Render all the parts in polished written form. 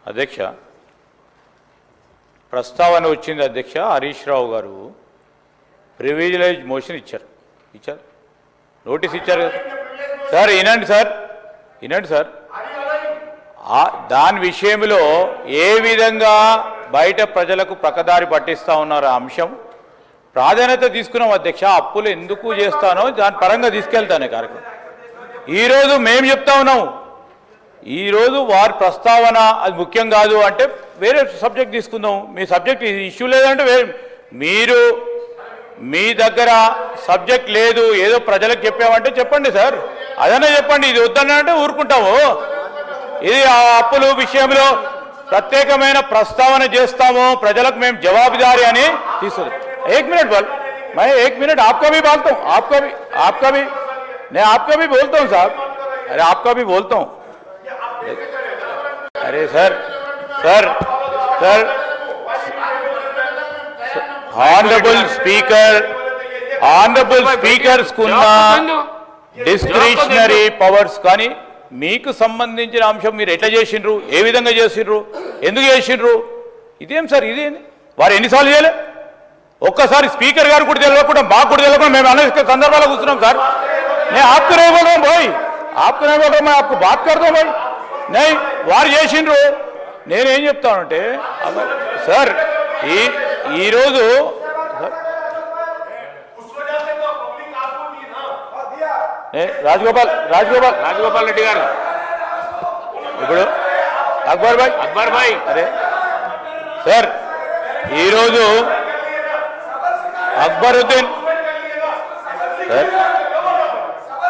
అధ్యక్ష ప్రస్తావన వచ్చింది అధ్యక్ష. హరీష్ రావు గారు ప్రివిలేజ్ మోషన్ ఇచ్చారు నోటీస్ ఇచ్చారు సార్. వినండి సార్ దాని విషయంలో ఏ విధంగా బయట ప్రజలకు ప్రకదారి పట్టిస్తా ఉన్నారు ఆ అంశం ప్రాధాన్యత తీసుకున్నాం అధ్యక్ష. అప్పులు ఎందుకు చేస్తానో దాని పరంగా తీసుకెళ్తాను కార్యక్రమం. ఈరోజు మేము చెప్తా ఉన్నాం, ఈరోజు వారి ప్రస్తావన అది ముఖ్యం కాదు అంటే వేరే సబ్జెక్ట్ తీసుకుందాం. మీ సబ్జెక్ట్ ఇష్యూ లేదంటే మీరు మీ దగ్గర సబ్జెక్ట్ లేదు, ఏదో ప్రజలకు చెప్పామంటే చెప్పండి సార్, అదన్నా చెప్పండి. ఇది వద్దనంటే ఊరుకుంటాము. ఇది ఆ అప్పుల విషయంలో ప్రత్యేకమైన ప్రస్తావన చేస్తాము, ప్రజలకు మేము జవాబుదారీ అని తీసుకుంది. एक मिनट बोल, मैं 1 मिनट आपका भी बोलता हूँ, आपका भी मैं आपका भी बोलता हूँ साहब. अरे आपका भी बोलता हूँ. अरे सर ऑनरेबल स्पीकर्स कुन्ना డిస్క్రిషనరీ పవర్స్ కానీ మీకు సంబంధించిన అంశం మీరు ఎట్లా చేసిండ్రు, ఏ విధంగా చేసిండ్రు, ఎందుకు చేసిండ్రు, ఇదేం సార్, ఇదేంది వారు ఎన్నిసార్లు చేయలే? ఒక్కసారి స్పీకర్ గారు కూడా తెలియకుండా మాకు కూడా తెలియకుండా మేము అనేక సందర్భాల్లో కూర్చున్నాం సార్. నేను आपको नहीं बोल रहा हूं भाई, आपको नहीं बोल रहा, मैं आपको बात करता हूं भाई. नहीं వారు చేసిండ్రు. నేనేం చెప్తానంటే సార్ ఈరోజు రాజగోపాల్ రెడ్డి గారు ఇప్పుడు అక్బర్ భాయ్ అరే సార్ ఈరోజు అక్బరుద్దీన్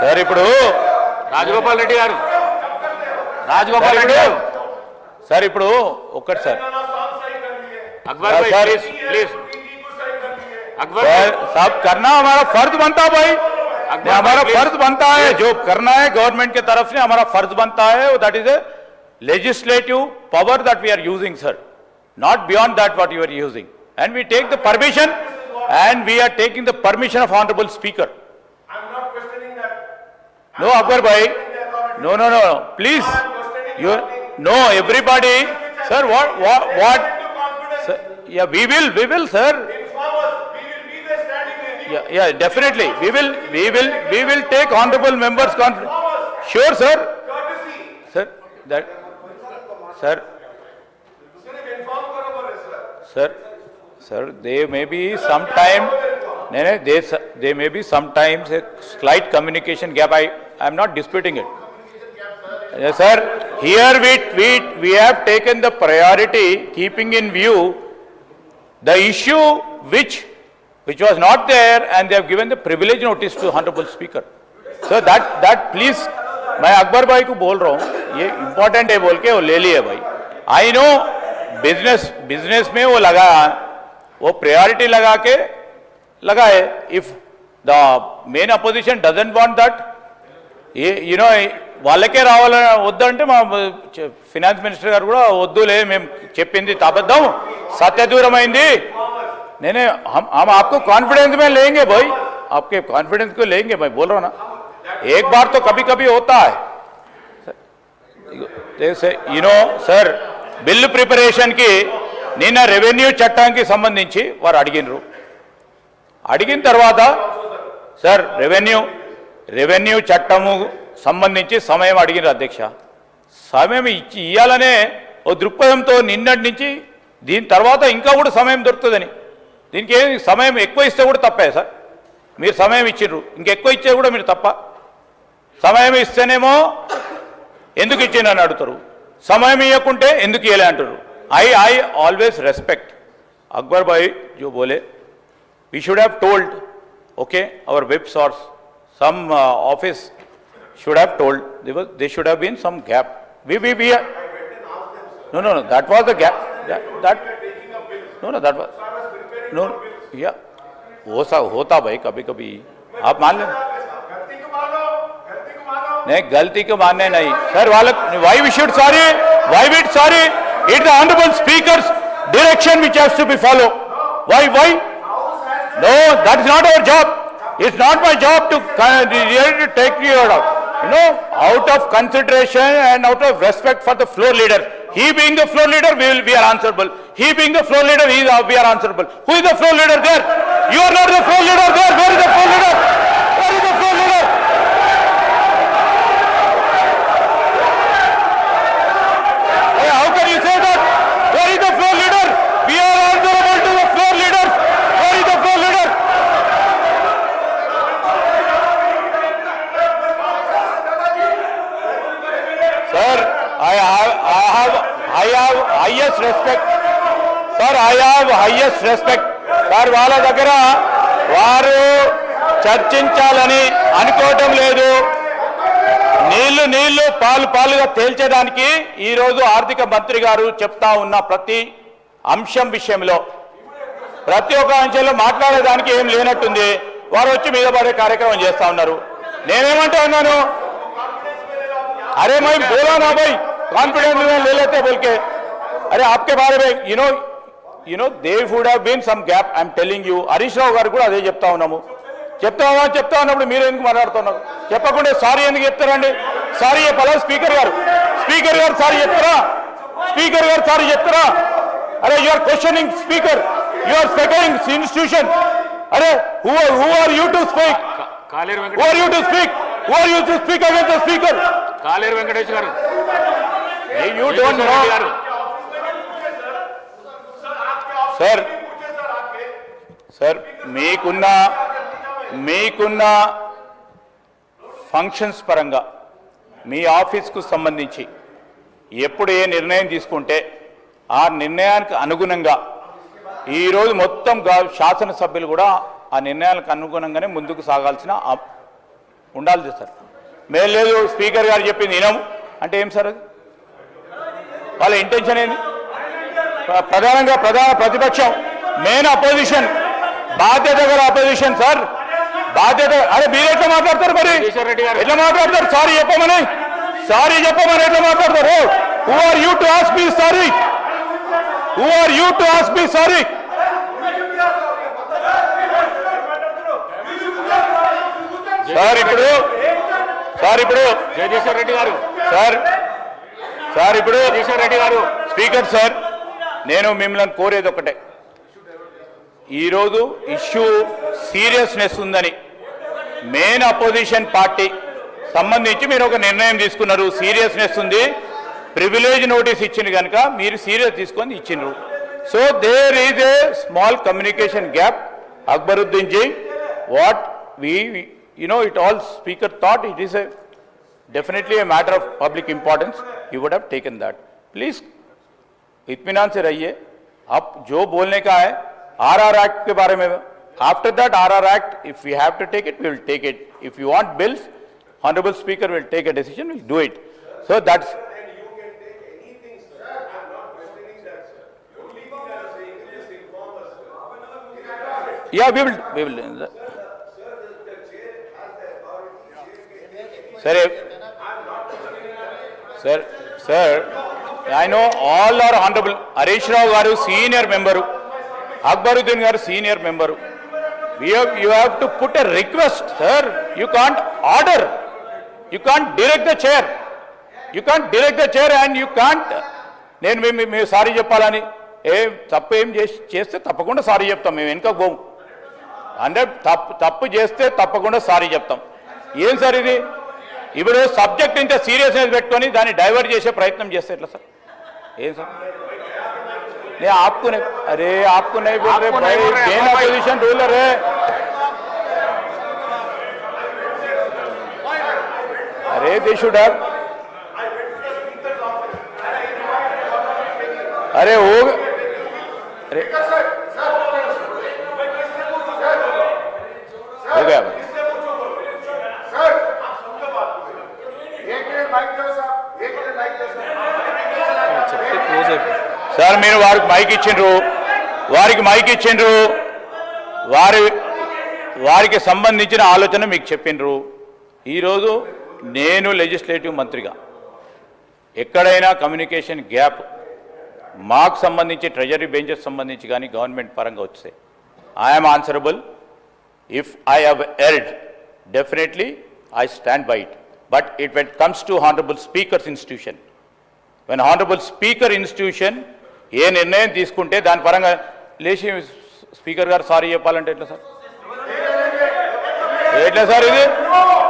సార్ ఇప్పుడు రాజగోపాల్ రెడ్డి గారు సార్ ఇప్పుడు ఒక్కటి సార్ अकबर भाई प्लीज अकबर साहब करना हमारा फर्ज बनता है भाई, हमारा फर्ज बनता है जो करना है गवर्नमेंट के तरफ से हमारा फर्ज बनता है. That is a legislative power that we are using sir, not beyond that what you are using, and we take the permission and we are taking the permission of honorable speaker. I am not questioning that. No Akbar bhai, no please, you no everybody sir, what sir, yeah we will sir, Inform us. We will be there standing ready. yeah definitely we will take honorable members conference. Sure sir, Courtesy. sir that sir sir there may be some time there may be sometimes a slight communication gap. I am not disputing it. Yes sir, here we have taken the priority keeping in view the issue which was not there, and they have given the privilege notice to honorable speaker. So that please मैं अकबर भाई को बोल रहा हूँ, ये important है बोल के वो ले लिए भाई. I know बिजनेस में वो लगा, वो प्रायोरिटी लगा के लगाए. If the main opposition doesn't want that, you know వాళ్ళకే రావాలని వద్దంటే మా ఫినాన్స్ మినిస్టర్ గారు కూడా వద్దులే, మేము చెప్పింది అబద్ధం, సత్యదూరమైంది. నేనే हम आपको कॉन्फिडेंस में लेंगे भाई, आपके कॉन्फिडेंस को लेंगे भाई, बोल रहा हूँ ना. एक बार तो कभी कभी होता है यू नो सर. బిల్లు ప్రిపరేషన్కి నిన్న రెవెన్యూ చట్టానికి సంబంధించి వారు అడిగిన తర్వాత సార్ రెవెన్యూ చట్టము సంబంధించి సమయం అడిగినారు అధ్యక్ష. సమయం ఇవ్వాలనే ఓ దృక్పథంతో నిన్నటి నుంచి దీని తర్వాత ఇంకా కూడా సమయం దొరుకుతుందని, దీనికి ఏమి సమయం ఎక్కువ ఇస్తే కూడా తప్పే సార్. మీరు సమయం ఇచ్చిర్రు, ఇంకెక్కువ ఇచ్చే కూడా మీరు తప్ప. సమయం ఇస్తేనేమో ఎందుకు ఇచ్చిందని అడుగుతారు, సమయం ఇవ్వకుంటే ఎందుకు ఇవ్వలే అంటారు. I always respect Akbar bhai jo bole, we should have told, okay, our web source, some office should have told, there should have been some gap. We no that was the gap, that no that was no yeah वो सा होता भाई कभी कभी, आप मान लें. नहीं गलती को मानने नहीं sir, why we should sorry, it's the honorable speaker's direction which has to be followed. Why no, that is not our job. It's not my job to take you out. out of consideration and out of respect for the floor leader. He being the floor leader, we are answerable. He being the floor leader, we are answerable. Who is the floor leader there? You are not the floor leader there. Where is the floor leader? Where is the floor leader? Hey, how can you say that? Where is the floor leader? We are answerable to the floor leaders. Where is the floor leader? Sir, I have highest respect. Sir, I have highest respect. Sir, వాళ్ళ దగ్గర వారు చర్చించాలని అనుకోవటం లేదు. నీళ్లు పాలుగా తేల్చేదానికి ఈరోజు ఆర్థిక మంత్రి గారు చెప్తా ఉన్న ప్రతి అంశం విషయంలో ప్రతి ఒక్క అంశంలో మాట్లాడేదానికి ఏం లేనట్టుంది. వారు వచ్చి మీద పడే కార్యక్రమం చేస్తా ఉన్నారు. నేనేమంటా ఉన్నాను, अरे मैं बोला ना भाई कॉन्फिडेंस ले लेते बोल के. अरे आपके बारे में you know there would have been some gap. I am telling you. Harish Rao గారు కూడా అదే చెప్తా ఉన్నాము. చెప్తా ఉన్నప్పుడు మీరు ఎందుకు మాట్లాడుతున్నారు? చెప్పకుండా సారీ ఎందుకు చెప్తారండి? సారీ చెప్పాలా స్పీకర్ గారు సారీ చెప్తారా? స్పీకర్ గారు సారీ చెప్తారా? అరే you are questioning speaker, you are seconding institution. అరే who are you to speak? Who are you to speak? Who are you to speak against the speaker? కాలేరు వెంకటేష్ గారు. You don't know. Sir మీకున్న functions పరంగా మీ ఆఫీస్కు సంబంధించి ఎప్పుడు ఏ నిర్ణయం తీసుకుంటే ఆ నిర్ణయానికి అనుగుణంగా ఈరోజు మొత్తం శాసనసభ్యులు కూడా ఆ నిర్ణయాలకు అనుగుణంగానే ముందుకు సాగాల్సిన ఉండాలి సార్. మేము లేదు స్పీకర్ గారు చెప్పింది వినము అంటే ఏం సార్? అది వాళ్ళ ఇంటెన్షన్ ఏంది? ప్రధాన ప్రతిపక్షం, మెయిన్ అపోజిషన్, బాధ్యత గల అపోజిషన్ సార్. బాధ్యత. అరే మీరు ఎట్లా మాట్లాడతారు మరి? ఎట్లా మాట్లాడతారు? సారీ చెప్పమని ఎట్లా మాట్లాడతారు? Who are you to ask me sorry? Who are you to ask me sorry? Sir ఇప్పుడు జగదీశ్వర్ రెడ్డి గారు స్పీకర్ సార్, నేను మిమ్మల్ని కోరేది ఒకటే. ఈరోజు ఇష్యూ సీరియస్నెస్ ఉందని మెయిన్ అపోజిషన్ పార్టీ సంబంధించి మీరు ఒక నిర్ణయం తీసుకున్నారు. సీరియస్నెస్ ఉంది, ప్రివిలేజ్ నోటీస్ ఇచ్చింది కనుక మీరు సీరియస్ తీసుకొని ఇచ్చిండ్రు. So there is a small communication gap. Akbaruddin ji, what it all speaker thought it is definitely a matter of public importance. He would have taken that. Please इत्मीनान से रहिए. आप जो बोलने का है RR Act के बारे में, after that RR Act, if we have to take it, we will take it. If you want bills, Honorable Speaker will take a decision, we'll do it. So that's... Yeah, we will. Sir, I know all are honorable. Harish Rao garu senior member, Akbaruddin garu senior member. You have to put a request, sir. You can't order. You can't direct the chair. And you can't. నేను మేము sorry చెప్పాలని తప్పు ఏం చేస్తే తప్పకుండా sorry చెప్తాం. మేము వెనుక పోము. అంటే తప్పు చేస్తే తప్పకుండా సారీ చెప్తాం. ఏం సార్ ఇది? ఇప్పుడు సబ్జెక్ట్ ఇంత సీరియస్నెస్ పెట్టుకొని దాన్ని డైవర్ట్ చేసే ప్రయత్నం చేస్తే ఎట్లా సార్? ఏం సార్? నేను आपको नहीं बोल रहे भाई, मेन अपोजिशन रूलर है. अरे दे शुड हैव. अरे हो गया సార్. మీరు వారికి మైక్ ఇచ్చిండ్రు, వారికి సంబంధించిన ఆలోచన మీకు చెప్పిండ్రు. ఈరోజు నేను లెజిస్లేటివ్ మంత్రిగా ఎక్కడైనా కమ్యూనికేషన్ గ్యాప్ మాకు సంబంధించి ట్రెజరీ బెంచెస్ సంబంధించి కానీ గవర్నమెంట్ పరంగా వస్తే I'm answerable. If I have erred, definitely I stand by it. but when it comes to Honorable Speaker's institution, when Honorable Speaker institution ఏ నిర్ణయం తీసుకుంటే దాని పరంగా లేచి స్పీకర్ గారు సారీ చెప్పాలంటే ఎట్లా సార్? ఎట్లా సార్ ఇది?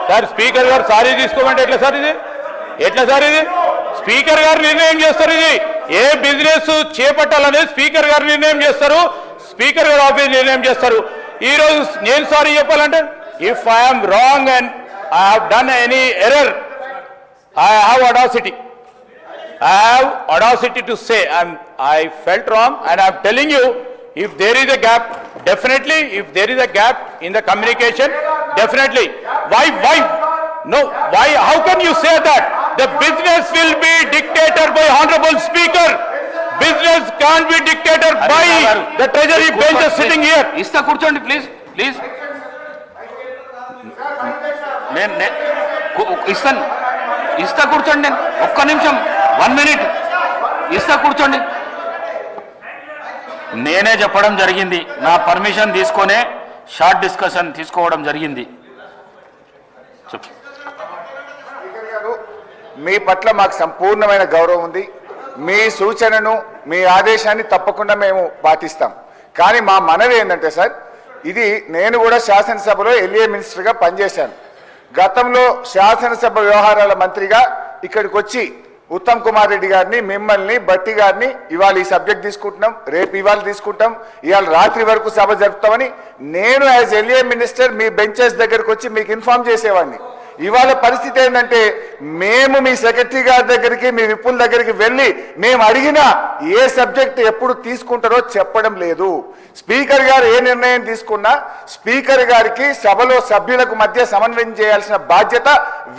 సార్ స్పీకర్ గారు సారీ తీసుకోమంటే ఎట్లా సార్ ఇది? ఎట్లా సార్ ఇది? స్పీకర్ గారు నిర్ణయం చేస్తారు. ఇది ఏ బిజినెస్ చేపట్టాలనేది స్పీకర్ గారు నిర్ణయం చేస్తారు, స్పీకర్ గారు ఆఫీస్ నిర్ణయం చేస్తారు. ఈ రోజు నేను సారీ చెప్పాలంటే if I'm wrong and I have done any error, I have audacity. I have audacity to say I felt wrong, and I am telling you, if there is a gap, definitely, if there is a gap in the communication, definitely. Why? No, why? How can you say that? The business will be dictated by Honorable Speaker. Business can't be dictated by the Treasury benches sitting here. ఇస్తా కూర్చోండి please please. నేను ఇస్తా కూర్చోండి. నేను ఒక్క నిమిషం, 1 minute ఇస్తా కూర్చోండి. నేనే చెప్పడం జరిగింది, నా పర్మిషన్ తీసుకొనే షార్ట్ డిస్కషన్ తీసుకోవడం జరిగింది. మీ పట్ల మాకు సంపూర్ణమైన గౌరవం ఉంది. మీ సూచనను, మీ ఆదేశాన్ని తప్పకుండా మేము పాటిస్తాం. కానీ మా మనవి ఏంటంటే సార్, ఇది నేను కూడా శాసనసభలో ఎల్ఏ మినిస్టర్గా పనిచేశాను. గతంలో శాసనసభ వ్యవహారాల మంత్రిగా ఇక్కడికి వచ్చి ఉత్తమ్ కుమార్ రెడ్డి గారిని, మిమ్మల్ని, బట్టి గారిని ఇవాళ ఈ సబ్జెక్ట్ తీసుకుంటున్నాం, రేపు ఇవాళ తీసుకుంటాం, ఇవాళ రాత్రి వరకు సభ జరుపుతామని నేను యాజ్ ఎల్ఏ మినిస్టర్ మీ బెంచెస్ దగ్గరకు వచ్చి మీకు ఇన్ఫార్మ్ చేసేవాడిని. ఇవాళ పరిస్థితి ఏంటంటే మేము మీ సెక్రటరీ గారి దగ్గరికి, మీ విప్పుల దగ్గరికి వెళ్ళి మేము అడిగినా ఏ సబ్జెక్ట్ ఎప్పుడు తీసుకుంటారో చెప్పడం లేదు. స్పీకర్ గారు ఏ నిర్ణయం తీసుకున్నా స్పీకర్ గారికి సభలో సభ్యులకు మధ్య సమన్వయం చేయాల్సిన బాధ్యత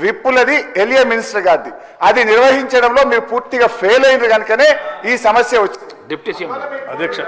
విప్పులది, ఎల్ఏ మినిస్టర్ గారిది. అది నిర్వహించడంలో మీరు పూర్తిగా ఫెయిల్ అయినారు కనుకనే ఈ సమస్య వచ్చింది. డిప్యూటీ సీఎం అధ్యక్ష